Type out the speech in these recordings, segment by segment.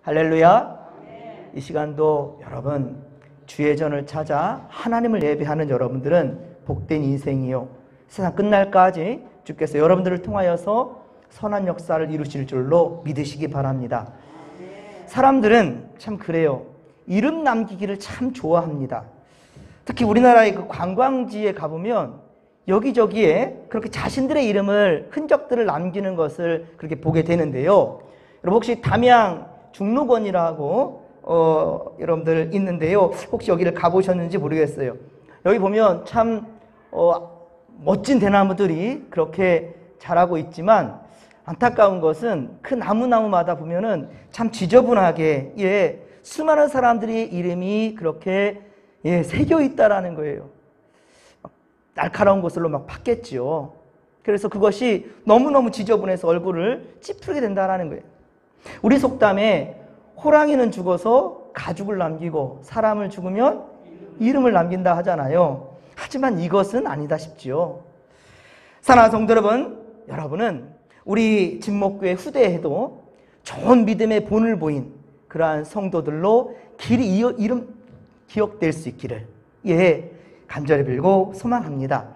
할렐루야. 이 시간도 여러분 주의 전을 찾아 하나님을 예배하는 여러분들은 복된 인생이요, 세상 끝날까지 주께서 여러분들을 통하여서 선한 역사를 이루실 줄로 믿으시기 바랍니다. 사람들은 참 그래요. 이름 남기기를 참 좋아합니다. 특히 우리나라의 그 관광지에 가보면 여기저기에 그렇게 자신들의 이름을, 흔적들을 남기는 것을 그렇게 보게 되는데요. 여러분 혹시 담양 중록원이라고 여러분들 있는데요. 혹시 여기를 가보셨는지 모르겠어요. 여기 보면 참 멋진 대나무들이 그렇게 자라고 있지만 안타까운 것은 그 나무마다 보면은 참 지저분하게 수많은 사람들의 이름이 그렇게 새겨 있다라는 거예요. 날카로운 것으로 막 팠겠지요. 그래서 그것이 너무너무 지저분해서 얼굴을 찌푸리게 된다라는 거예요. 우리 속담에 호랑이는 죽어서 가죽을 남기고 사람을 죽으면 이름을 남긴다 하잖아요. 하지만 이것은 아니다 싶지요. 사랑하는 성도 여러분, 여러분은 우리 진목교회 후대에도 좋은 믿음의 본을 보인 그러한 성도들로 길이 이름 기억될 수 있기를 간절히 빌고 소망합니다.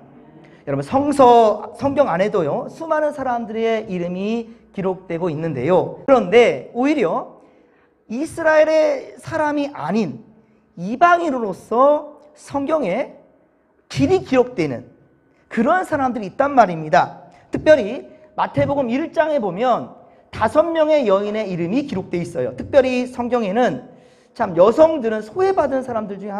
여러분 성경 안에도요 수많은 사람들의 이름이 기록되고 있는데요. 그런데 오히려 이스라엘의 사람이 아닌 이방인으로서 성경에 길이 기록되는 그러한 사람들이 있단 말입니다. 특별히 마태복음 1장에 보면 5명의 여인의 이름이 기록되어 있어요. 특별히 성경에는 참 여성들은 소외받은 사람들 중에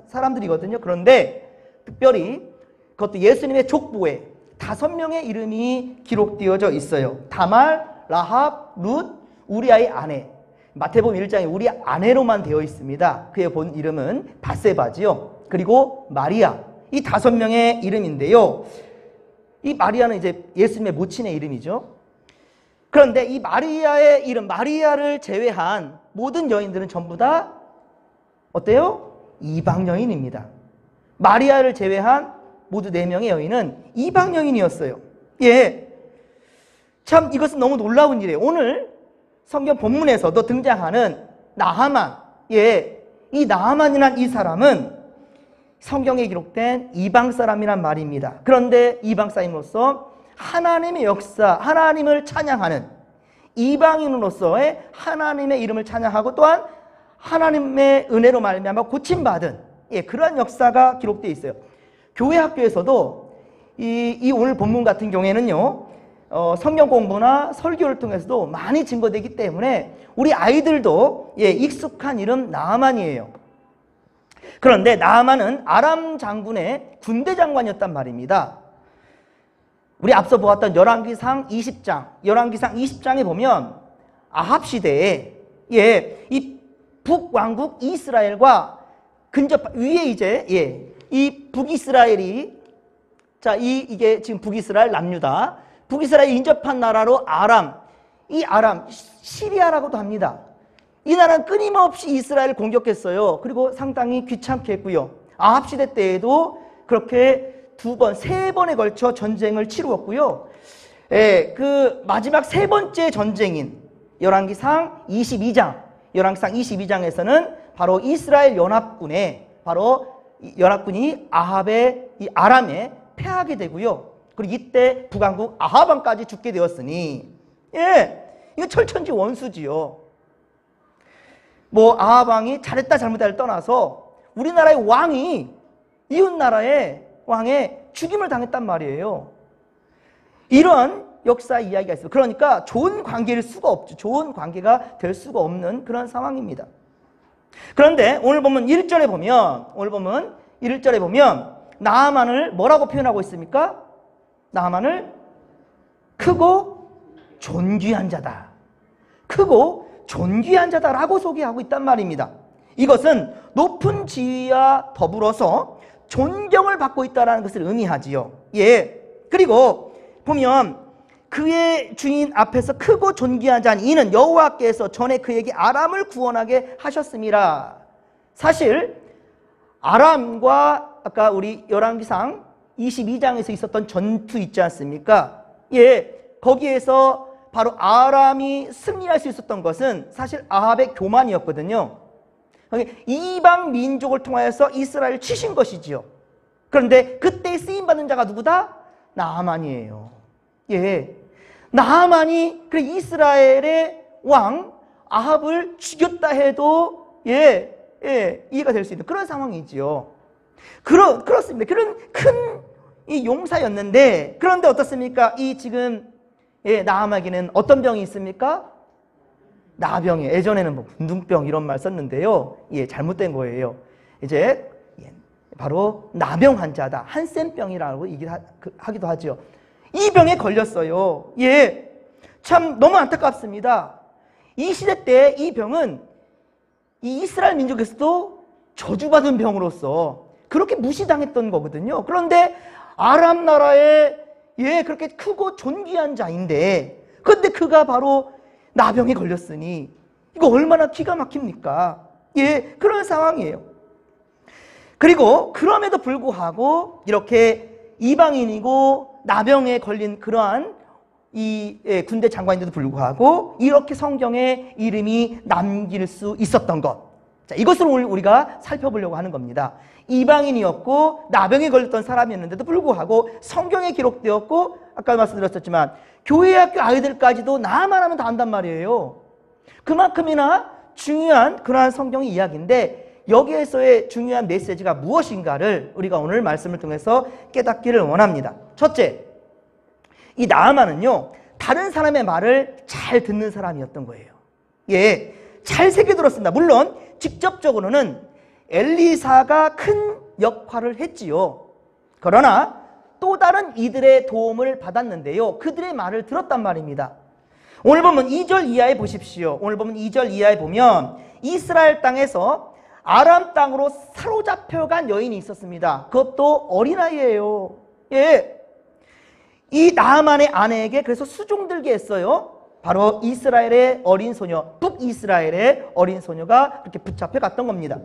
사람들이거든요. 그런데 특별히 그것도 예수님의 족보에 5명의 이름이 기록되어져 있어요. 다말, 라합, 룻, 우리아의 아내. 마태복음 1장에 우리 아내로만 되어 있습니다. 그의 본 이름은 바세바지요. 그리고 마리아. 이 5명의 이름인데요. 이 마리아는 이제 예수님의 모친의 이름이죠. 그런데 이 마리아의 이름, 마리아를 제외한 모든 여인들은 전부 다 어때요? 이방 여인입니다. 마리아를 제외한 모두 4명의 여인은 이방 여인이었어요. 참 이것은 너무 놀라운 일이에요. 오늘 성경 본문에서도 등장하는 나하만, 이 나하만이란 이 사람은 성경에 기록된 이방 사람이란 말입니다. 그런데 이방 사람으로서 하나님의 역사, 하나님을 찬양하는 이방인으로서의 하나님의 이름을 찬양하고 또한 하나님의 은혜로 말미암아 고침받은 그러한 역사가 기록되어 있어요. 교회 학교에서도 이 오늘 본문 같은 경우에는요 성경 공부나 설교를 통해서도 많이 증거되기 때문에 우리 아이들도 익숙한 이름 나하만이에요. 그런데 나하만은 아람 장군의 군대 장관이었단 말입니다. 우리 앞서 보았던 열왕기상 20장에 보면 아합 시대에 이 북왕국 이스라엘과 근접 위에 이제 이 북이스라엘이 이게 지금 북이스라엘 남유다. 북이스라엘이 인접한 나라로 이 아람 시리아라고도 합니다. 이 나라는 끊임없이 이스라엘을 공격했어요. 그리고 상당히 귀찮게 했고요. 아합 시대 때에도 그렇게 2번, 3번에 걸쳐 전쟁을 치루었고요. 그 마지막 3번째 전쟁인 열왕기상 22장에서는 바로 이스라엘 연합군이 아합의 이 아람에 패하게 되고요. 그리고 이때 북왕국 아합 왕까지 죽게 되었으니 이거 철천지 원수지요. 아합 왕이 잘했다 잘못했다를 떠나서 우리나라의 왕이 이웃나라의 왕의 죽임을 당했단 말이에요. 이런 역사 이야기가 있어요. 그러니까 좋은 관계일 수가 없죠. 좋은 관계가 될 수가 없는 그런 상황입니다. 그런데 오늘 보면 1절에 보면 나하만을 뭐라고 표현하고 있습니까? 나하만을 크고 존귀한 자다. 크고 존귀한 자다라고 소개하고 있단 말입니다. 이것은 높은 지위와 더불어서 존경을 받고 있다는 것을 의미하지요. 그리고 보면 그의 주인 앞에서 크고 존귀한 자니 이는 여호와께서 전에 그에게 아람을 구원하게 하셨음이라. 사실 아람과 아까 우리 열왕기상 22장에서 있었던 전투 있지 않습니까? 거기에서 바로 아람이 승리할 수 있었던 것은 사실 아합의 교만이었거든요. 이방 민족을 통하여서 이스라엘을 치신 것이지요. 그런데 그때 쓰임받는 자가 누구다? 나아만이에요. 예, 나아만이 그래 이스라엘의 왕 아합을 죽였다 해도 이해가 될 수 있는 그런 상황이지요. 그렇습니다. 그런 큰 이 용사였는데, 그런데 어떻습니까? 이 지금 나아만에게는 어떤 병이 있습니까? 나병이에요. 예전에는 뭐 분둥병 이런 말 썼는데요. 잘못된 거예요. 이제 바로 나병 환자다. 한센병이라고 하기도 하죠. 이 병에 걸렸어요. 참 너무 안타깝습니다. 이 시대 때 이 병은 이 이스라엘 민족에서도 저주받은 병으로서 그렇게 무시당했던 거거든요. 그런데 아람 나라에 그렇게 크고 존귀한 자인데, 그런데 그가 바로 나병에 걸렸으니 이거 얼마나 기가 막힙니까? 그런 상황이에요. 그리고 그럼에도 불구하고 이렇게 이방인이고 나병에 걸린 그러한 이 군대 장관인데도 불구하고 이렇게 성경에 이름이 남길 수 있었던 것, 자, 이것을 오늘 우리가 살펴보려고 하는 겁니다. 이방인이었고 나병에 걸렸던 사람이었는데도 불구하고 성경에 기록되었고, 아까 말씀드렸었지만 교회 학교 아이들까지도 나만 하면 다 안단 말이에요. 그만큼이나 중요한 그러한 성경의 이야기인데, 여기에서의 중요한 메시지가 무엇인가를 우리가 오늘 말씀을 통해서 깨닫기를 원합니다. 첫째, 이 나아만은요, 다른 사람의 말을 잘 듣는 사람이었던 거예요. 잘 새겨들었습니다. 물론 직접적으로는 엘리사가 큰 역할을 했지요. 그러나 또 다른 이들의 도움을 받았는데요, 그들의 말을 들었단 말입니다. 오늘 보면 2절 이하에 보십시오. 오늘 보면 2절 이하에 보면 이스라엘 땅에서 아람 땅으로 사로잡혀간 여인이 있었습니다. 그것도 어린아이예요. 이 나아만의 아내에게 그래서 수종들게 했어요. 바로 이스라엘의 어린 소녀, 북이스라엘의 어린 소녀가 그렇게 붙잡혀 갔던 겁니다.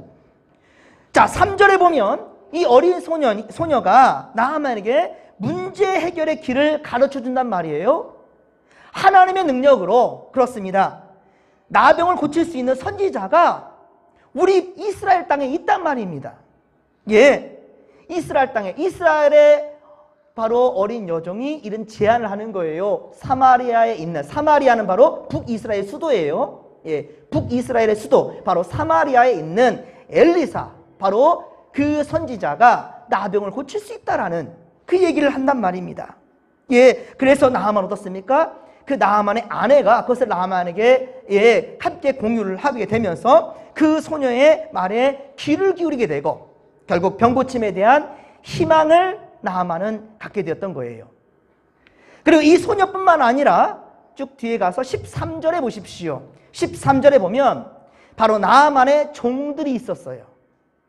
자, 3절에 보면 이 어린 소녀가 나아만에게 문제 해결의 길을 가르쳐 준단 말이에요. 하나님의 능력으로, 그렇습니다, 나병을 고칠 수 있는 선지자가 우리 이스라엘 땅에 있단 말입니다. 이스라엘 땅에, 이스라엘의 바로 어린 여종이 이런 제안을 하는 거예요. 사마리아에 있는, 사마리아는 바로 북이스라엘 수도예요. 북이스라엘의 수도, 바로 사마리아에 있는 엘리사, 바로 그 선지자가 나병을 고칠 수 있다라는 그 얘기를 한단 말입니다. 그래서 나아만 어떻습니까? 그 나아만의 아내가 그것을 나아만에게 함께 공유를 하게 되면서 그 소녀의 말에 귀를 기울이게 되고, 결국 병 고침에 대한 희망을 나아만은 갖게 되었던 거예요. 그리고 이 소녀뿐만 아니라 쭉 뒤에 가서 13절에 보십시오. 13절에 보면 바로 나아만의 종들이 있었어요.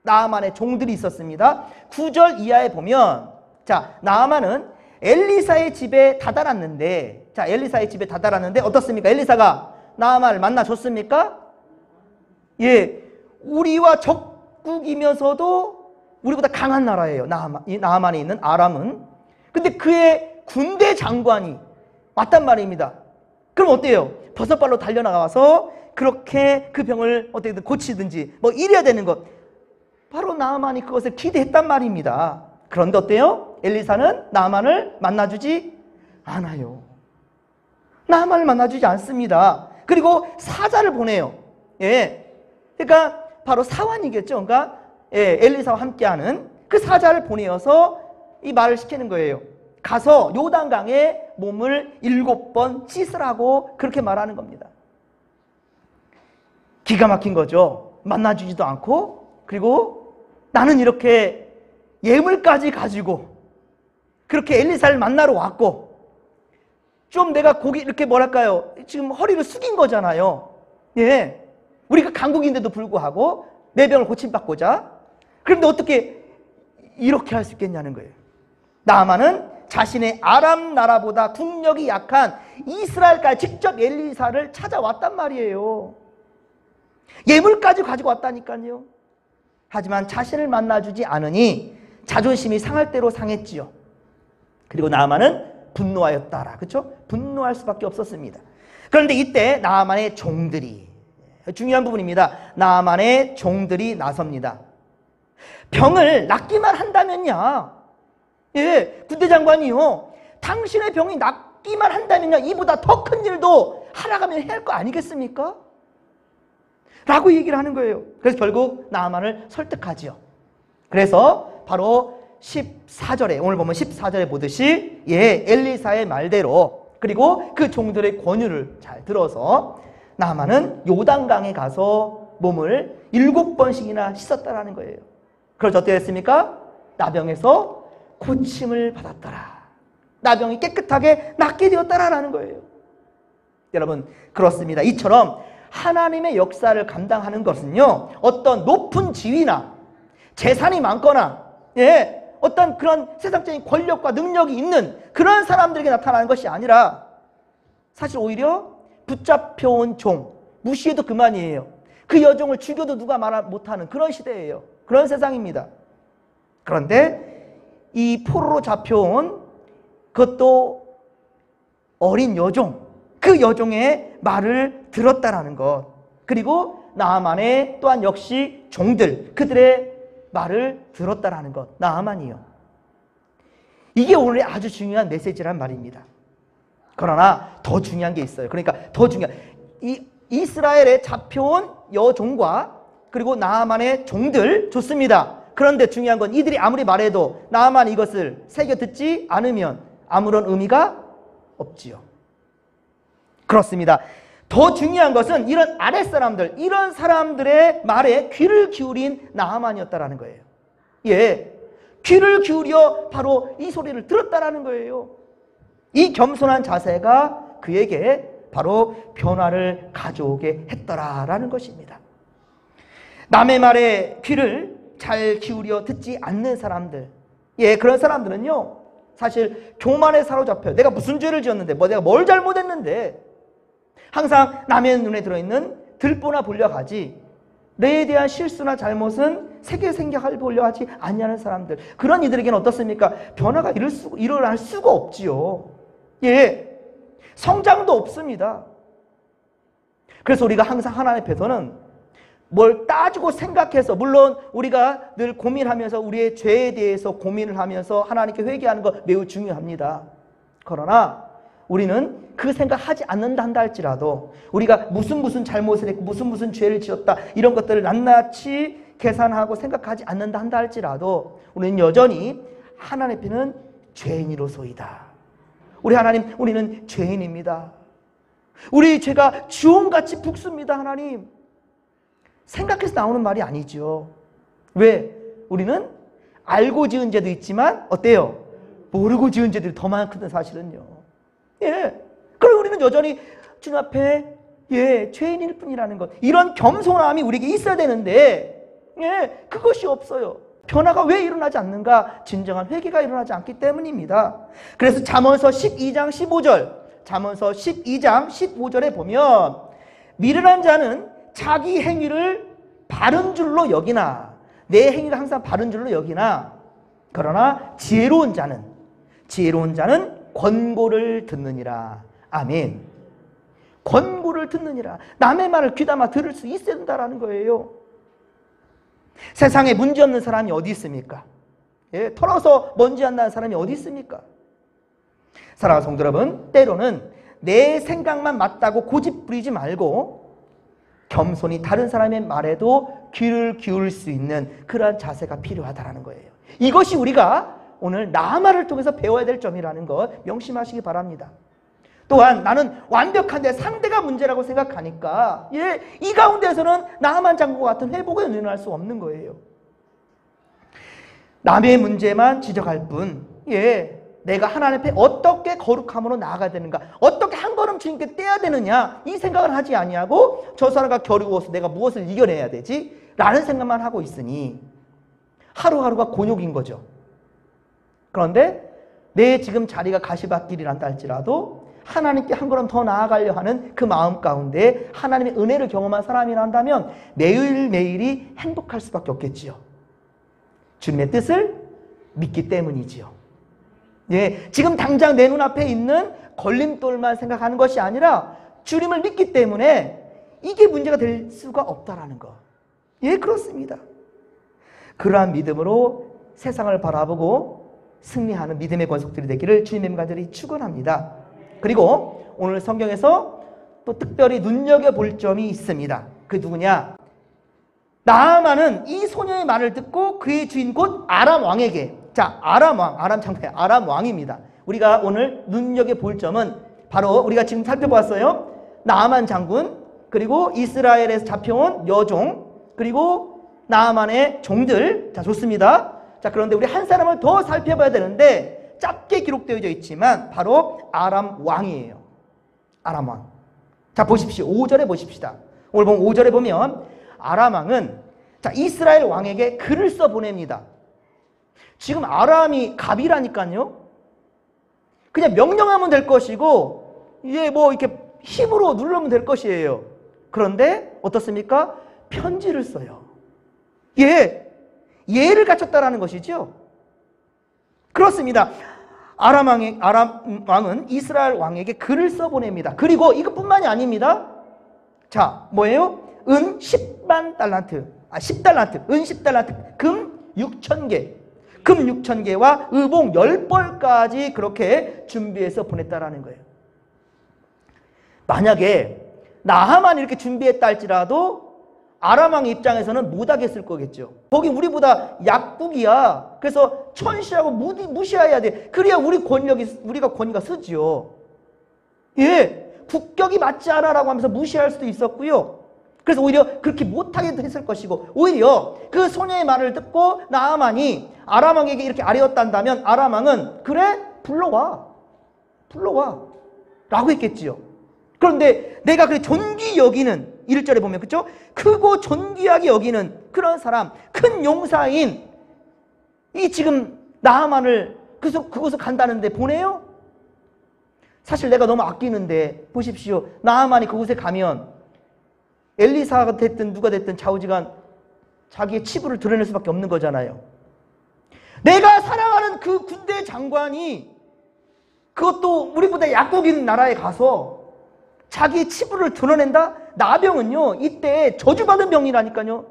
나아만의 종들이 있었습니다. 9절 이하에 보면, 자, 나아만은 엘리사의 집에 다다랐는데, 자, 엘리사의 집에 다다랐는데 어떻습니까? 엘리사가 나아만을 만나줬습니까? 우리와 적국이면서도 우리보다 강한 나라예요. 나아만에 있는 아람은. 근데 그의 군대 장관이 왔단 말입니다. 그럼 어때요? 버섯발로 달려나가서 그렇게 그 병을 어떻게든 고치든지 뭐 이래야 되는 것. 바로 나아만이 그것을 기대했단 말입니다. 그런데 어때요? 엘리사는 나아만을 만나주지 않아요. 나아만을 만나주지 않습니다. 그리고 사자를 보내요. 그러니까 바로 사환이겠죠. 그러니까 엘리사와 함께하는 그 사자를 보내어서 이 말을 시키는 거예요. 가서 요단강에 몸을 7번 씻으라고 그렇게 말하는 겁니다. 기가 막힌 거죠. 만나주지도 않고, 그리고 나는 이렇게 예물까지 가지고 그렇게 엘리사를 만나러 왔고, 좀 내가 고기 이렇게 뭐랄까요, 지금 허리를 숙인 거잖아요. 우리가 강국인데도 불구하고 내 병을 고침받고자. 그런데 어떻게 이렇게 할 수 있겠냐는 거예요. 나아만은 자신의 아람 나라보다 국력이 약한 이스라엘까지 직접 엘리사를 찾아왔단 말이에요. 예물까지 가지고 왔다니까요. 하지만 자신을 만나주지 않으니 자존심이 상할 대로 상했지요. 그리고 나아만은 분노하였다라. 그렇죠? 분노할 수밖에 없었습니다. 그런데 이때 나아만의 종들이, 중요한 부분입니다. 나아만의 종들이 나섭니다. 병을 낫기만 한다면요, 예, 군대 장관이요, 당신의 병이 낫기만 한다면요, 이보다 더 큰 일도 하라가면 해야 할 거 아니겠습니까? 라고 얘기를 하는 거예요. 그래서 결국 나아만을 설득하지요. 그래서 바로 14절에, 오늘 보면 14절에 보듯이, 예, 엘리사의 말대로, 그리고 그 종들의 권유를 잘 들어서 나아만은 요단강에 가서 몸을 7번씩이나 씻었다라는 거예요. 그래서 어떻게 했습니까? 나병에서 고침을 받았더라. 나병이 깨끗하게 낫게 되었다라는 거예요. 여러분, 그렇습니다. 이처럼 하나님의 역사를 감당하는 것은요, 어떤 높은 지위나 재산이 많거나, 예, 어떤 그런 세상적인 권력과 능력이 있는 그런 사람들에게 나타나는 것이 아니라, 사실 오히려 붙잡혀온 종, 무시해도 그만이에요. 그 여종을 죽여도 누가 말 못하는 그런 시대예요. 그런 세상입니다. 그런데 이 포로로 잡혀온 그것도 어린 여종, 그 여종의 말을 들었다라는 것, 그리고 나아만의 또한 역시 종들, 그들의 말을 들었다라는 것, 나아만이요. 이게 오늘의 아주 중요한 메시지란 말입니다. 그러나 더 중요한 게 있어요. 그러니까 더 중요한, 이 이스라엘에 잡혀온 여종과 그리고 나아만의 종들, 좋습니다. 그런데 중요한 건 이들이 아무리 말해도 나아만이 이것을 새겨 듣지 않으면 아무런 의미가 없지요. 그렇습니다. 더 중요한 것은 이런 아랫사람들, 이런 사람들의 말에 귀를 기울인 나아만이었다라는 거예요. 예, 귀를 기울여 바로 이 소리를 들었다라는 거예요. 이 겸손한 자세가 그에게 바로 변화를 가져오게 했더라라는 것입니다. 남의 말에 귀를 잘 기울여 듣지 않는 사람들, 예, 그런 사람들은요, 사실 교만에 사로잡혀요. 내가 무슨 죄를 지었는데, 내가 뭘 잘못했는데, 항상 남의 눈에 들어있는 들보나 보려 하지, 내에 대한 실수나 잘못은 세계 생각을 보려 하지 않냐는 사람들, 그런 이들에게는 어떻습니까? 변화가 일어날 수가 없지요. 예, 성장도 없습니다. 그래서 우리가 항상 하나님 앞에서는 뭘 따지고 생각해서, 물론 우리가 늘 고민하면서 우리의 죄에 대해서 고민을 하면서 하나님께 회개하는 거 매우 중요합니다. 그러나 우리는 그 생각하지 않는다 한다 할지라도, 우리가 무슨 잘못을 했고 무슨 죄를 지었다, 이런 것들을 낱낱이 계산하고 생각하지 않는다 한다 할지라도 우리는 여전히 하나님 앞에는 죄인이로소이다. 우리 하나님, 우리는 죄인입니다. 우리 죄가 주홍같이 붓습니다. 하나님, 생각해서 나오는 말이 아니죠. 왜? 우리는 알고 지은 죄도 있지만 어때요? 모르고 지은 죄들이 더 많거든, 사실은요. 예. 그리고 우리는 여전히 주님 앞에, 예, 죄인일 뿐이라는 것, 이런 겸손함이 우리에게 있어야 되는데, 예, 그것이 없어요. 변화가 왜 일어나지 않는가? 진정한 회개가 일어나지 않기 때문입니다. 그래서 잠언서 12장 15절, 잠언서 12장 15절에 보면, 미련한 자는 자기 행위를 바른 줄로 여기나, 내 행위가 항상 바른 줄로 여기나, 그러나 지혜로운 자는 권고를 듣느니라. 아멘. 권고를 듣느니라. 남의 말을 귀담아 들을 수 있어야 된다는 거예요. 세상에 문제없는 사람이 어디 있습니까? 예, 털어서 먼지 안 나는 사람이 어디 있습니까? 사랑하는 성도 여러분, 때로는 내 생각만 맞다고 고집 부리지 말고 겸손히 다른 사람의 말에도 귀를 기울일 수 있는 그러한 자세가 필요하다는 거예요. 이것이 우리가 오늘 나아만을 통해서 배워야 될 점이라는 것 명심하시기 바랍니다. 또한 나는 완벽한데 상대가 문제라고 생각하니까, 예, 이 가운데서는 나아만 장군과 같은 회복에 일어날 수 없는 거예요. 남의 문제만 지적할 뿐, 예, 내가 하나님 앞에 어떻게 거룩함으로 나아가야 되는가, 어떻게 한 걸음 주님께 떼야 되느냐, 이 생각을 하지 아니하고 저 사람과 겨루어서 내가 무엇을 이겨내야 되지? 라는 생각만 하고 있으니 하루하루가 곤욕인 거죠. 그런데 내 지금 자리가 가시밭길이란다 할지라도 하나님께 한 걸음 더 나아가려 하는 그 마음 가운데 하나님의 은혜를 경험한 사람이란다면 매일매일이 행복할 수밖에 없겠지요. 주님의 뜻을 믿기 때문이지요. 예, 지금 당장 내 눈앞에 있는 걸림돌만 생각하는 것이 아니라 주님을 믿기 때문에 이게 문제가 될 수가 없다라는 거. 예, 그렇습니다. 그러한 믿음으로 세상을 바라보고 승리하는 믿음의 권속들이 되기를 주님의 간절히 축원합니다. 그리고 오늘 성경에서 또 특별히 눈여겨볼 점이 있습니다. 그 누구냐? 나아만은 이 소녀의 말을 듣고 그의 주인 곧 아람 왕에게, 자, 아람 왕, 아람 장사야, 아람 왕입니다. 우리가 오늘 눈여겨볼 점은 바로 우리가 지금 살펴보았어요. 나아만 장군, 그리고 이스라엘에서 잡혀온 여종, 그리고 나아만의 종들. 자, 좋습니다. 자, 그런데 우리 한 사람을 더 살펴봐야 되는데 짧게 기록되어져 있지만 바로 아람 왕이에요. 아람 왕. 자, 보십시오. 5절에 보십시다. 오늘 보면 5절에 보면 아람 왕은 자, 이스라엘 왕에게 글을 써 보냅니다. 지금 아람이 갑이라니까요. 그냥 명령하면 될 것이고 이게 뭐 이렇게 힘으로 누르면 될 것이에요. 그런데 어떻습니까? 편지를 써요. 예를 갖췄다라는 것이죠. 그렇습니다. 아람 왕은 이스라엘 왕에게 글을 써보냅니다. 그리고 이것뿐만이 아닙니다. 자, 뭐예요? 은 10만 달란트, 10달란트, 은 10달란트, 금 6,000개, 금 6,000개와 의복 10벌까지 그렇게 준비해서 보냈다라는 거예요. 만약에 나하만 이렇게 준비했다 할지라도 아람 왕 입장에서는 못하겠을 거겠죠. 거기 우리보다 약국이야. 그래서 천시하고 무시해야 돼. 그래야 우리가 권위가 쓰지요. 예, 국격이 맞지 않아라고 하면서 무시할 수도 있었고요. 그래서 오히려 그렇게 못하게 했을 것이고, 오히려 그 소녀의 말을 듣고 나아만이 아람 왕에게 이렇게 아뢰었단다면 아람 왕은 그래? 불러와 라고 했겠지요. 그런데 내가 그 존귀 여기는 1절에 보면 그렇죠? 크고 존귀하게 여기는 그런 사람, 큰 용사인 이 지금 나아만을 그곳을 간다는데 보내요? 사실 내가 너무 아끼는데 보십시오. 나아만이 그곳에 가면 엘리사가 됐든 누가 됐든 좌우지간 자기의 치부를 드러낼 수밖에 없는 거잖아요. 내가 사랑하는 그 군대 장관이 그것도 우리보다 약국인 나라에 가서 자기의 치부를 드러낸다? 나병은요, 이때 저주받은 병이라니까요.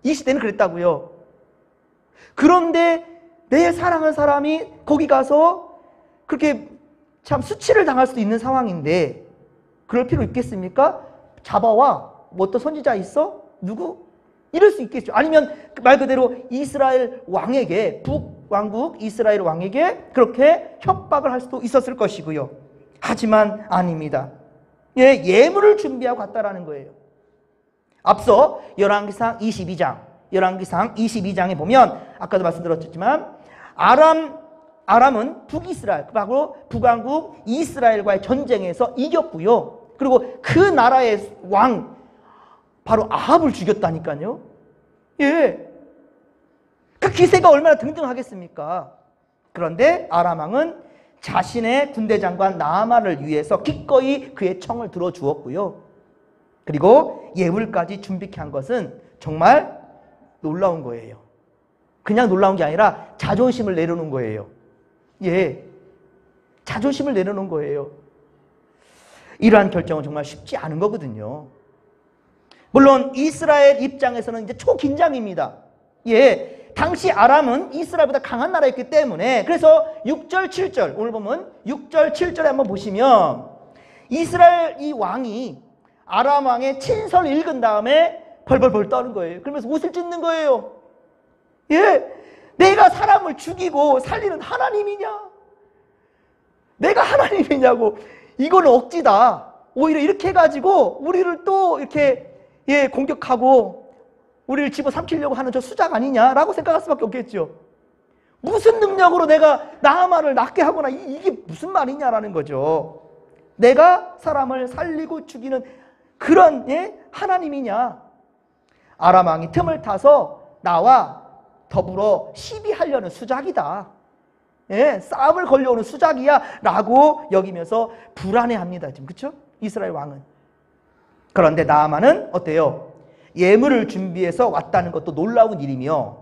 이 시대는 그랬다고요. 그런데 내 사랑하는 사람이 거기 가서 그렇게 참 수치를 당할 수도 있는 상황인데 그럴 필요 있겠습니까? 잡아와. 뭐 어떤 선지자 있어? 누구? 이럴 수 있겠죠. 아니면 말 그대로 이스라엘 왕에게, 북왕국 이스라엘 왕에게 그렇게 협박을 할 수도 있었을 것이고요. 하지만 아닙니다. 예, 예물을 준비하고 갔다라는 거예요. 앞서 열왕기상 22장에 보면 아까도 말씀드렸지만 아람은 북이스라엘, 바로 북왕국 이스라엘과의 전쟁에서 이겼고요. 그리고 그 나라의 왕 바로 아합을 죽였다니까요. 예, 그 기세가 얼마나 등등하겠습니까? 그런데 아람 왕은 자신의 군대 장관 나아만을 위해서 기꺼이 그의 청을 들어주었고요. 그리고 예물까지 준비케 한 것은 정말 놀라운 거예요. 그냥 놀라운 게 아니라 자존심을 내려놓은 거예요. 예, 자존심을 내려놓은 거예요. 이러한 결정은 정말 쉽지 않은 거거든요. 물론 이스라엘 입장에서는 이제 초긴장입니다. 예, 당시 아람은 이스라엘보다 강한 나라였기 때문에 그래서 6절, 7절 오늘 보면 6절, 7절에 한번 보시면 이스라엘 이 왕이 아람 왕의 친서를 읽은 다음에 벌벌벌 떠는 거예요. 그러면서 옷을 찢는 거예요. 예, 내가 사람을 죽이고 살리는 하나님이냐? 내가 하나님이냐고. 이거는 억지다. 오히려 이렇게 해가지고 우리를 또 이렇게 공격하고 우리를 집어삼키려고 하는 저 수작 아니냐라고 생각할 수밖에 없겠죠. 무슨 능력으로 내가 나아만을 낫게 하거나 이게 무슨 말이냐라는 거죠. 내가 사람을 살리고 죽이는 그런 하나님이냐. 아람 왕이 틈을 타서 나와 더불어 시비하려는 수작이다. 예, 싸움을 걸려오는 수작이야 라고 여기면서 불안해합니다. 지금 그렇죠? 이스라엘 왕은. 그런데 나아만은 어때요? 예물을 준비해서 왔다는 것도 놀라운 일이며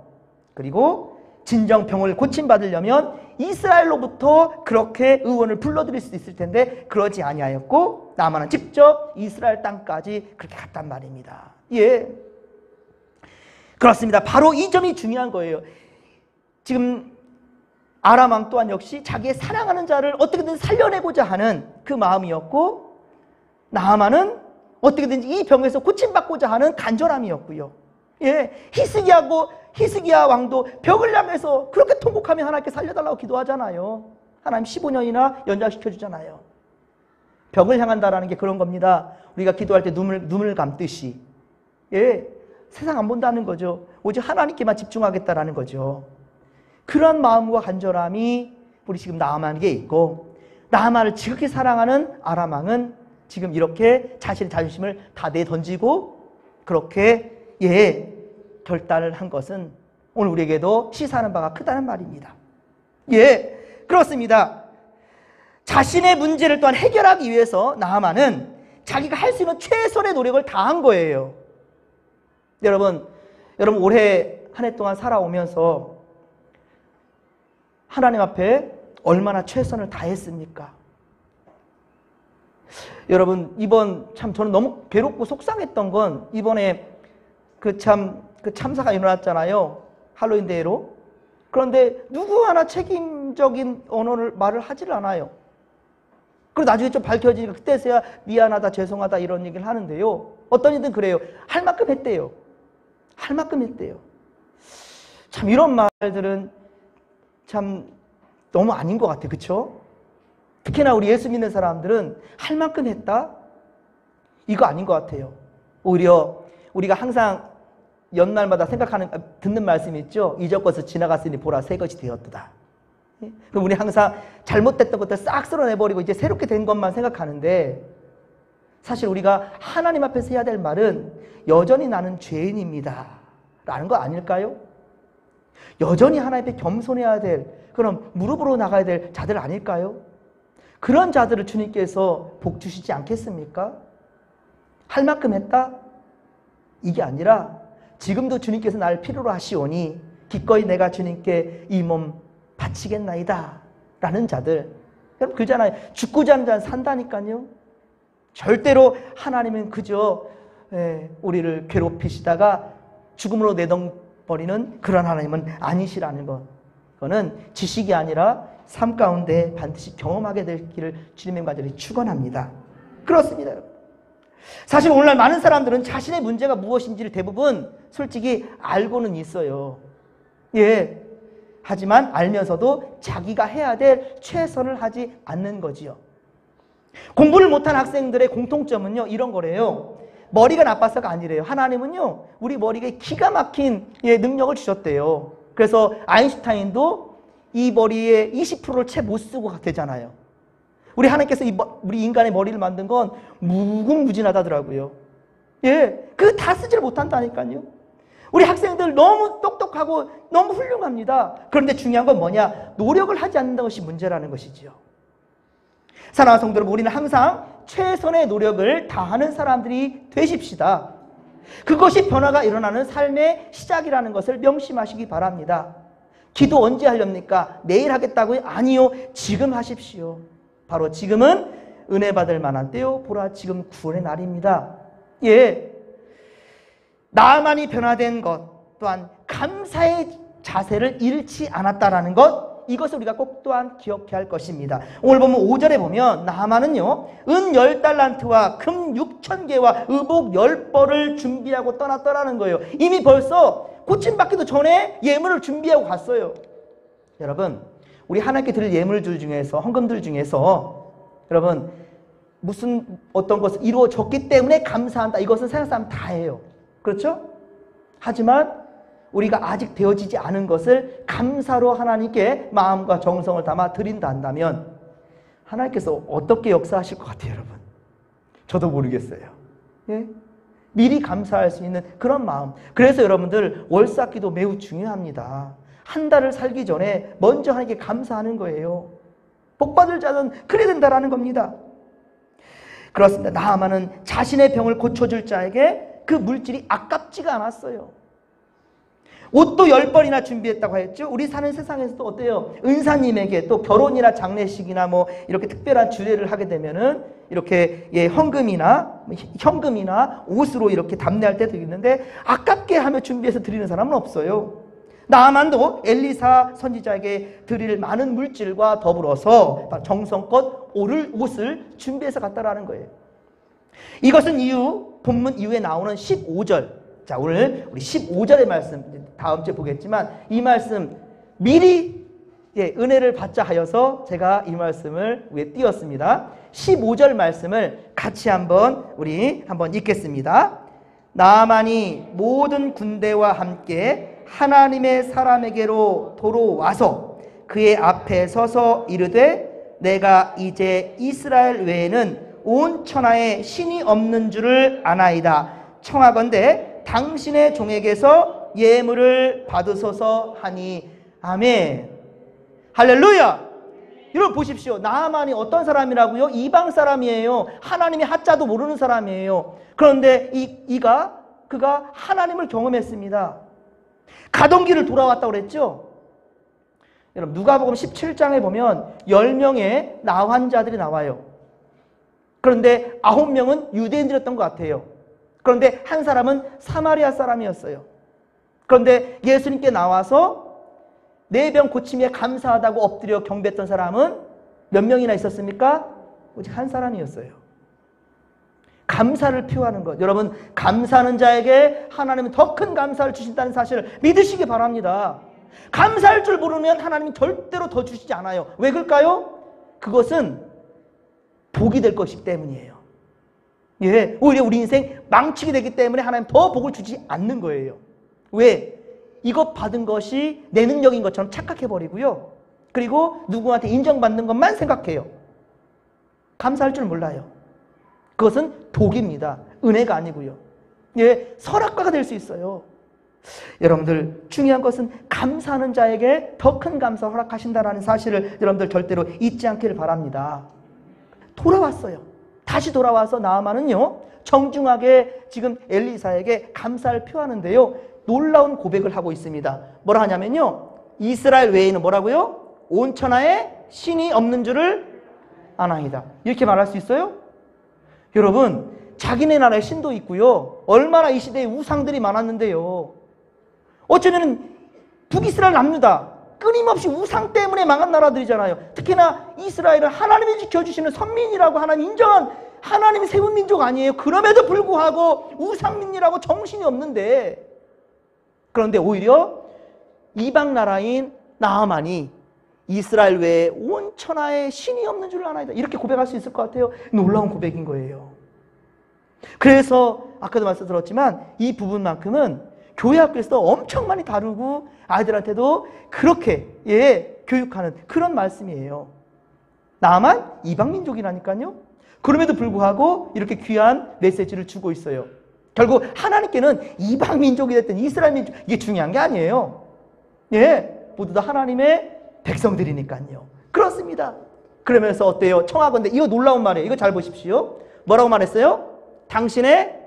그리고 진정병을 고침받으려면 이스라엘로부터 그렇게 의원을 불러들일 수 있을 텐데 그러지 아니하였고 나아만은 직접 이스라엘 땅까지 그렇게 갔단 말입니다. 예, 그렇습니다. 바로 이 점이 중요한 거예요. 지금 아람 왕 또한 역시 자기의 사랑하는 자를 어떻게든 살려내고자 하는 그 마음이었고, 나아만은 어떻게든지 이 병에서 고침받고자 하는 간절함이었고요. 예, 히스기야 왕도 벽을 향해서 그렇게 통곡하며 하나님께 살려달라고 기도하잖아요. 하나님 15년이나 연장시켜 주잖아요. 벽을 향한다라는 게 그런 겁니다. 우리가 기도할 때 눈을 감듯이, 예, 세상 안 본다는 거죠. 오직 하나님께만 집중하겠다라는 거죠. 그런 마음과 간절함이 우리 지금 나아만에게 있고, 나아만을 지극히 사랑하는 아람 왕은 지금 이렇게 자신의 자존심을 다 내던지고 그렇게, 예, 결단을 한 것은 오늘 우리에게도 시사하는 바가 크다는 말입니다. 예, 그렇습니다. 자신의 문제를 또한 해결하기 위해서 나아만은 자기가 할 수 있는 최선의 노력을 다한 거예요. 여러분 올해 한 해 동안 살아오면서 하나님 앞에 얼마나 최선을 다했습니까? 여러분, 이번 참 저는 너무 괴롭고 속상했던 건 이번에 그 참사가 일어났잖아요. 할로윈 데이로. 그런데 누구 하나 책임적인 말을 하질 않아요. 그리고 나중에 좀 밝혀지니까 그때서야 미안하다, 죄송하다 이런 얘기를 하는데요. 어떤 이든 그래요. 할 만큼 했대요. 할 만큼 했대요. 참 이런 말들은 참 너무 아닌 것 같아요. 그렇죠? 특히나 우리 예수 믿는 사람들은 할 만큼 했다? 이거 아닌 것 같아요. 오히려 우리가 항상 연날마다 듣는 말씀이 있죠. 이전 것을 지나갔으니 보라 새 것이 되었도다. 그럼 우리 항상 잘못됐던 것들 싹 쓸어내버리고 이제 새롭게 된 것만 생각하는데, 사실 우리가 하나님 앞에서 해야 될 말은 여전히 나는 죄인입니다 라는 거 아닐까요? 여전히 하나님 앞에 겸손해야 될, 그럼 무릎으로 나가야 될 자들 아닐까요? 그런 자들을 주님께서 복 주시지 않겠습니까? 할 만큼 했다? 이게 아니라 지금도 주님께서 나를 필요로 하시오니 기꺼이 내가 주님께 이 몸 바치겠나이다 라는 자들. 여러분 그러잖아요. 죽고자 하는 자는 산다니까요. 절대로 하나님은 그저 우리를 괴롭히시다가 죽음으로 내던버리는 그런 하나님은 아니시라는 것. 그거는 지식이 아니라 삶 가운데 반드시 경험하게 될 길을 주님의 간절히 축원합니다. 그렇습니다. 사실 오늘날 많은 사람들은 자신의 문제가 무엇인지를 대부분 솔직히 알고는 있어요. 예. 하지만 알면서도 자기가 해야 될 최선을 하지 않는 거지요. 공부를 못한 학생들의 공통점은요, 이런 거래요. 머리가 나빠서가 아니래요. 하나님은요, 우리 머리에 기가 막힌 능력을 주셨대요. 그래서 아인슈타인도 이 머리에 20%를 채 못 쓰고 되잖아요. 우리 하나님께서 우리 인간의 머리를 만든 건 무궁무진하다더라고요. 예, 그 다 쓰지를 못한다니까요. 우리 학생들 너무 똑똑하고 너무 훌륭합니다. 그런데 중요한 건 뭐냐? 노력을 하지 않는 것이 문제라는 것이죠. 사랑하는 성도 여러분, 우리는 항상 최선의 노력을 다하는 사람들이 되십시다. 그것이 변화가 일어나는 삶의 시작이라는 것을 명심하시기 바랍니다. 기도 언제 하렵니까? 내일 하겠다고요? 아니요, 지금 하십시오. 바로 지금은 은혜 받을 만한 때요. 보라, 지금 구원의 날입니다. 예, 나만이 변화된 것 또한 감사의 자세를 잃지 않았다라는 것, 이것을 우리가 꼭 또한 기억해야 할 것입니다. 오늘 보면 5절에 보면 나하만은요, 은 10달란트와 금 6,000개와 의복 10벌을 준비하고 떠났더라는 거예요. 이미 벌써 고침받기도 전에 예물을 준비하고 갔어요. 여러분, 우리 하나님께 드릴 예물들 중에서, 헌금들 중에서 여러분 무슨 어떤 것을 이루어졌기 때문에 감사한다, 이것은 세상 사람 다 해요. 그렇죠? 하지만 우리가 아직 되어지지 않은 것을 감사로 하나님께 마음과 정성을 담아 드린다 한다면 하나님께서 어떻게 역사하실 것 같아요, 여러분? 저도 모르겠어요. 예? 미리 감사할 수 있는 그런 마음. 그래서 여러분들 월삭기도 매우 중요합니다. 한 달을 살기 전에 먼저 하나님께 감사하는 거예요. 복받을 자는 그래야 된다라는 겁니다. 그렇습니다. 나아만은 자신의 병을 고쳐줄 자에게 그 물질이 아깝지가 않았어요. 옷도 10벌이나 준비했다고 했죠. 우리 사는 세상에서도 어때요? 은사님에게 또 결혼이나 장례식이나 뭐 이렇게 특별한 주례를 하게 되면은 이렇게 현금이나 옷으로 이렇게 답례할 때도 있는데 아깝게 하며 준비해서 드리는 사람은 없어요. 나아만도 엘리사 선지자에게 드릴 많은 물질과 더불어서 정성껏 옷을 준비해서 갔다라는 거예요. 이것은 본문 이후에 나오는 15절. 자, 오늘 우리 15절의 말씀, 다음 주에 보겠지만 이 말씀 미리 은혜를 받자 하여서 제가 이 말씀을 위에 띄웠습니다. 15절 말씀을 같이 우리 한번 읽겠습니다. 나아만이 모든 군대와 함께 하나님의 사람에게로 돌아와서 그의 앞에 서서 이르되 내가 이제 이스라엘 외에는 온 천하에 신이 없는 줄을 아나이다. 청하건대 당신의 종에게서 예물을 받으소서 하니 아멘. 할렐루야. 여러분 보십시오. 나아만이 어떤 사람이라고요? 이방 사람이에요. 하나님의 하자도 모르는 사람이에요. 그런데 그가 하나님을 경험했습니다. 가던 길을 돌아왔다고 그랬죠. 여러분 누가복음 17장에 보면 10명의 나 환자들이 나와요. 그런데 9명은 유대인들이었던 것 같아요. 그런데 한 사람은 사마리아 사람이었어요. 그런데 예수님께 나와서 내 병 고침에 감사하다고 엎드려 경배했던 사람은 몇 명이나 있었습니까? 오직 한 사람이었어요. 감사를 표하는 것. 여러분 감사하는 자에게 하나님은 더 큰 감사를 주신다는 사실을 믿으시기 바랍니다. 감사할 줄 모르면 하나님이 절대로 더 주시지 않아요. 왜 그럴까요? 그것은 복이 될 것이기 때문이에요. 오히려 우리 인생 망치게 되기 때문에 하나님 더 복을 주지 않는 거예요. 왜? 이것 받은 것이 내 능력인 것처럼 착각해버리고요. 그리고 누구한테 인정받는 것만 생각해요. 감사할 줄 몰라요. 그것은 복입니다. 은혜가 아니고요. 설악과가 될 수 있어요. 여러분들 중요한 것은 감사하는 자에게 더 큰 감사 허락하신다는 사실을 여러분들 절대로 잊지 않기를 바랍니다. 돌아왔어요. 다시 돌아와서 나아만은요 정중하게 지금 엘리사에게 감사를 표하는데요 놀라운 고백을 하고 있습니다. 뭐라 하냐면요 이스라엘 외에는 뭐라고요? 온 천하에 신이 없는 줄을 아나이다. 이렇게 말할 수 있어요? 여러분 자기네 나라에 신도 있고요 얼마나 이 시대에 우상들이 많았는데요 어쩌면 북이스라엘 남유다 끊임없이 우상 때문에 망한 나라들이잖아요. 특히나 이스라엘은 하나님이 지켜주시는 선민이라고 하나님 인정한 하나님이 세운 민족 아니에요. 그럼에도 불구하고 우상민이라고 정신이 없는데 그런데 오히려 이방 나라인 나아만이 이스라엘 외에 온 천하에 신이 없는 줄 아나이다. 이렇게 고백할 수 있을 것 같아요. 놀라운 고백인 거예요. 그래서 아까도 말씀드렸지만 이 부분만큼은 교회 학교에서 엄청 많이 다루고 아이들한테도 그렇게 교육하는 그런 말씀이에요. 나만 이방 민족이라니까요. 그럼에도 불구하고 이렇게 귀한 메시지를 주고 있어요. 결국 하나님께는 이방 민족이 됐든 이스라엘 민족 이게 중요한 게 아니에요. 모두 다 하나님의 백성들이니까요. 그렇습니다. 그러면서 어때요? 청하건대 이거 놀라운 말이에요. 이거 잘 보십시오. 뭐라고 말했어요? 당신의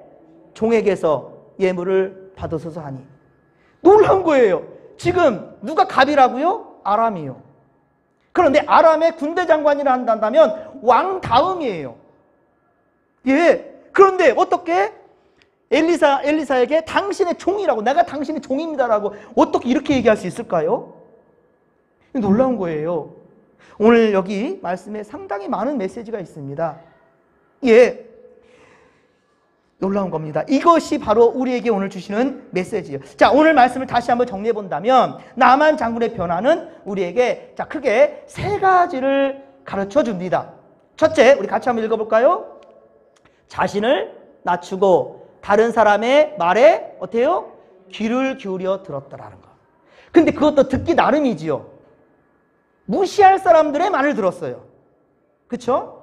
종에게서 예물을 받으소서 하니. 놀라운 거예요. 지금 누가 갑이라고요? 아람이요. 그런데 아람의 군대 장관이라 한다면 왕 다음이에요. 그런데 어떻게 엘리사에게 당신의 종이라고 내가 당신의 종입니다라고 어떻게 이렇게 얘기할 수 있을까요? 놀라운 거예요. 오늘 여기 말씀에 상당히 많은 메시지가 있습니다. 놀라운 겁니다. 이것이 바로 우리에게 오늘 주시는 메시지예요. 자, 오늘 말씀을 다시 한번 정리해 본다면 나만 장군의 변화는 우리에게 크게 세 가지를 가르쳐 줍니다. 첫째, 우리 같이 한번 읽어볼까요? 자신을 낮추고 다른 사람의 말에 어때요? 귀를 기울여 들었다라는 거. 근데 그것도 듣기 나름이지요. 무시할 사람들의 말을 들었어요. 그렇죠?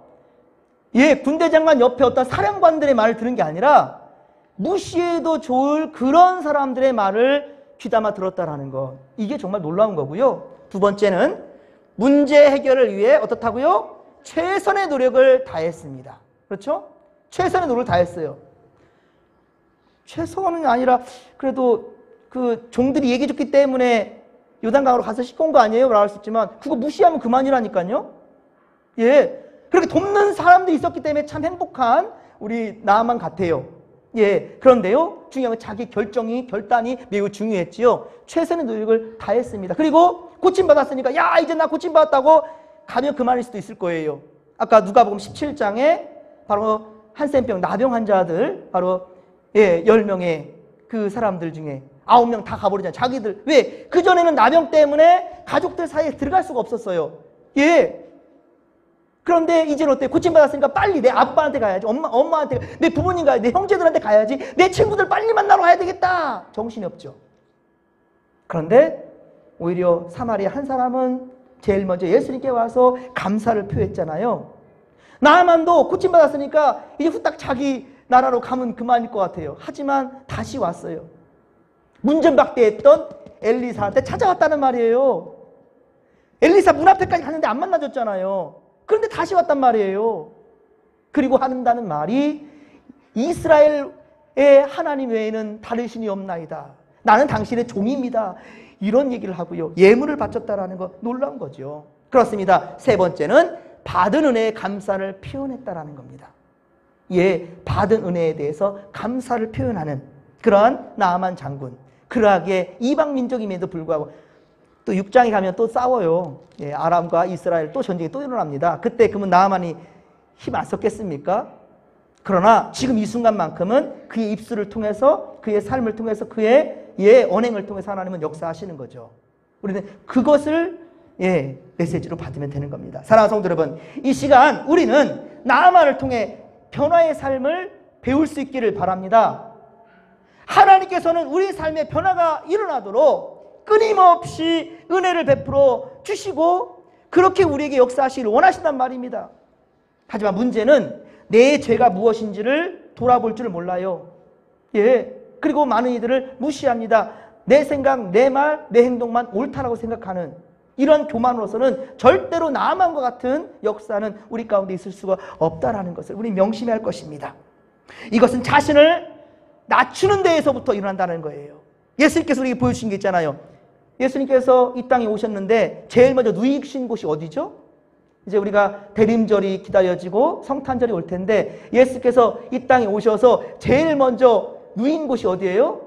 군대 장관 옆에 어떤 사령관들의 말을 들은 게 아니라 무시해도 좋을 그런 사람들의 말을 귀담아 들었다라는 것. 이게 정말 놀라운 거고요. 두 번째는 문제 해결을 위해 어떻다고요? 최선의 노력을 다했습니다. 그렇죠? 최선의 노력을 다했어요. 최선은 아니라 그래도 그 종들이 얘기해줬기 때문에 요단강으로 가서 씻고 온 거 아니에요? 라고 할 수 있지만 그거 무시하면 그만이라니까요. 예, 그렇게 돕는 사람들이 있었기 때문에 참 행복한 우리 나아만 같아요. 예, 그런데요, 중요한 건 자기 결단이 매우 중요했지요. 최선의 노력을 다했습니다. 그리고 고침받았으니까 야, 이제 나 고침받았다고 가면 그만일 수도 있을 거예요. 아까 누가복음 17장에 바로 한센병 나병 환자들 바로 10명의 그 사람들 중에 9명 다 가버리잖아요. 자기들. 왜? 그전에는 나병 때문에 가족들 사이에 들어갈 수가 없었어요. 예. 그런데 이제는 어때? 고침받았으니까 빨리 내 아빠한테 가야지. 엄마한테, 내 부모님 가야지. 내 형제들한테 가야지. 내 친구들 빨리 만나러 가야 되겠다. 정신이 없죠. 그런데 오히려 사마리아 한 사람은 제일 먼저 예수님께 와서 감사를 표했잖아요. 나아만도 고침받았으니까 이제 후딱 자기 나라로 가면 그만일 것 같아요. 하지만 다시 왔어요. 문전박대했던 엘리사한테 찾아왔다는 말이에요. 엘리사 문 앞에까지 갔는데 안 만나줬잖아요. 그런데 다시 왔단 말이에요. 그리고 한다는 말이 이스라엘의 하나님 외에는 다른 신이 없나이다. 나는 당신의 종입니다. 이런 얘기를 하고요. 예물을 바쳤다라는 거 놀라운 거죠. 그렇습니다. 세 번째는 받은 은혜에 감사를 표현했다라는 겁니다. 예, 받은 은혜에 대해서 감사를 표현하는 그러한 나아만 장군. 그러하게 이방 민족임에도 불구하고 또 6장에 가면 또 싸워요. 예, 아람과 이스라엘 또 전쟁이 또 일어납니다. 그때 그러면 나아만이 힘 안 썼겠습니까? 그러나 지금 이 순간만큼은 그의 입술을 통해서 그의 삶을 통해서 그의 언행을 통해서 하나님은 역사하시는 거죠. 우리는 그것을 메시지로 받으면 되는 겁니다. 사랑하는 성도 여러분, 이 시간 우리는 나아만을 통해 변화의 삶을 배울 수 있기를 바랍니다. 하나님께서는 우리 삶에 변화가 일어나도록 끊임없이 은혜를 베풀어 주시고 그렇게 우리에게 역사하시기를 원하신단 말입니다. 하지만 문제는 내 죄가 무엇인지를 돌아볼 줄 몰라요. 예. 그리고 많은 이들을 무시합니다. 내 생각, 내 말, 내 행동만 옳다라고 생각하는 이런 교만으로서는 절대로 나아만과 같은 역사는 우리 가운데 있을 수가 없다라는 것을 우리 명심해야 할 것입니다. 이것은 자신을 낮추는 데에서부터 일어난다는 거예요. 예수님께서 우리에게 보여주신 게 있잖아요. 예수님께서 이 땅에 오셨는데 제일 먼저 누이신 곳이 어디죠? 이제 우리가 대림절이 기다려지고 성탄절이 올 텐데 예수께서 이 땅에 오셔서 제일 먼저 누인 곳이 어디예요?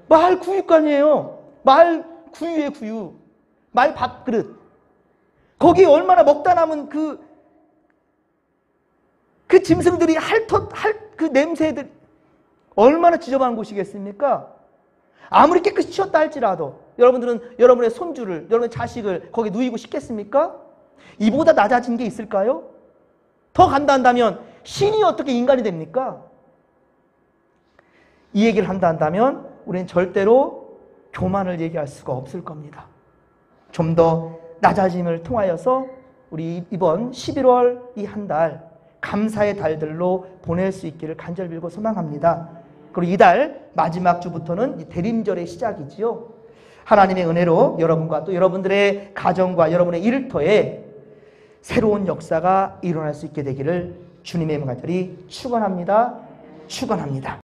말 구유관이에요. 말 구유의 구유. 말 밥그릇. 거기에 얼마나 먹다 남은 그 짐승들이 그 냄새들 얼마나 지저분한 곳이겠습니까? 아무리 깨끗이 치웠다 할지라도 여러분들은 여러분의 손주를, 여러분의 자식을 거기 누이고 싶겠습니까? 이보다 낮아진 게 있을까요? 더 간다 한다면 신이 어떻게 인간이 됩니까? 이 얘기를 한다 한다면 우리는 절대로 교만을 얘기할 수가 없을 겁니다. 좀 더 낮아짐을 통하여서 우리 이번 11월 이 한 달 감사의 달들로 보낼 수 있기를 간절히 빌고 소망합니다. 그리고 이달 마지막 주부터는 대림절의 시작이지요. 하나님의 은혜로 여러분과 또 여러분들의 가정과 여러분의 일터에 새로운 역사가 일어날 수 있게 되기를 주님의 이름으로 간절히 축원합니다. 축원합니다.